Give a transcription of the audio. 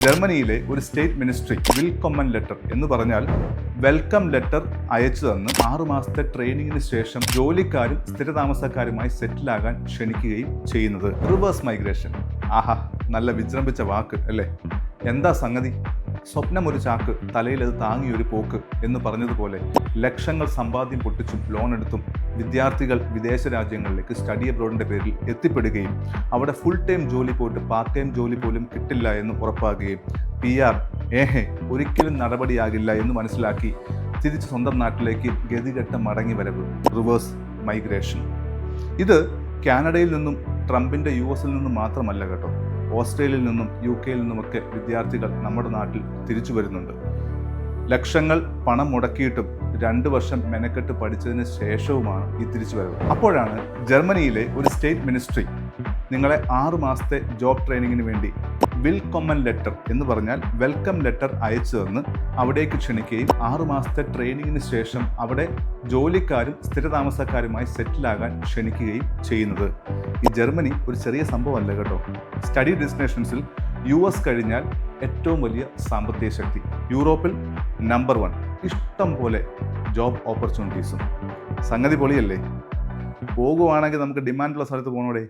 ജർമ്മനിയിലെ ഒരു state ministry വിൽക്കമ്മൻ letter എന്ന് പറഞ്ഞാൽ വെൽക്കം ലെറ്റർ അയച്ചു തന്ന് 6 മാസത്തെ ട്രെയിനിങ്ങിന് ശേഷം ജോലിക്കാരും സ്ഥിരതാമസക്കാരുമായി സെറ്റിലാകാൻ ക്ഷണിക്കുകയും ചെയ്യുന്നത് റിവേഴ്സ് മൈഗ്രേഷൻ. ആഹാ, നല്ല വിജൃംഭിച്ച വാക്ക് അല്ലേ? എന്താ സംഗതി? സ്വപ്നം ഒരു ചാക്ക്, തലയിലത് താങ്ങിയൊരു പോക്ക് എന്ന് പറഞ്ഞതുപോലെ ലക്ഷങ്ങൾ സമ്പാദ്യം പൊട്ടിച്ചും ലോൺ എടുത്തും വിദ്യാർത്ഥികൾ വിദേശ രാജ്യങ്ങളിലേക്ക് സ്റ്റഡി അബ്രോഡിൻ്റെ പേരിൽ എത്തിപ്പെടുകയും അവിടെ ഫുൾ ടൈം ജോലി പോയിട്ട് പാർട്ട് ടൈം ജോലി പോലും കിട്ടില്ല എന്ന് ഉറപ്പാക്കുകയും PR ഒരിക്കലും നടപടിയാകില്ല എന്ന് മനസ്സിലാക്കി തിരിച്ച് സ്വന്തം നാട്ടിലേക്ക് ഗതികെട്ട മടങ്ങി വരവ്, റിവേഴ്സ് മൈഗ്രേഷൻ. ഇത് കാനഡയിൽ നിന്നും ട്രംപിൻ്റെ US നിന്നും മാത്രമല്ല കേട്ടോ. ഓസ്ട്രേലിയയിൽ നിന്നും UK നിന്നുമൊക്കെ വിദ്യാർത്ഥികൾ നമ്മുടെ നാട്ടിൽ തിരിച്ചു വരുന്നുണ്ട്. ലക്ഷങ്ങൾ പണം മുടക്കിയിട്ടും 2 വർഷം മെനക്കെട്ട് പഠിച്ചതിന് ശേഷവുമാണ് ഈ തിരിച്ചുവരവ്. അപ്പോഴാണ് ജർമ്മനിയിലെ ഒരു സ്റ്റേറ്റ് മിനിസ്ട്രി നിങ്ങളെ 6 മാസത്തെ ജോബ് ട്രെയിനിങ്ങിന് വേണ്ടി വിൽക്കമ്മൻ ലെറ്റർ എന്ന് പറഞ്ഞാൽ വെൽക്കം ലെറ്റർ അയച്ചു തന്ന് അവിടേക്ക് ക്ഷണിക്കുകയും 6 മാസത്തെ ട്രെയിനിങ്ങിന് ശേഷം അവിടെ ജോലിക്കാരും സ്ഥിരതാമസക്കാരുമായി സെറ്റിലാകാൻ ക്ഷണിക്കുകയും ചെയ്യുന്നത്. ഈ ജർമ്മനി ഒരു ചെറിയ സംഭവമല്ല കേട്ടോ. സ്റ്റഡി ഡെസ്റ്റിനേഷൻസിൽ US കഴിഞ്ഞാൽ ഏറ്റവും വലിയ സാമ്പത്തിക ശക്തി, യൂറോപ്പിൽ നമ്പർ 1, ഇഷ്ടം പോലെ ജോബ് ഓപ്പർച്യൂണിറ്റീസും. സംഗതി പൊളിയല്ലേ? പോകുവാണെങ്കിൽ നമുക്ക് ഡിമാൻഡുള്ള സ്ഥലത്ത് പോകണോടെ.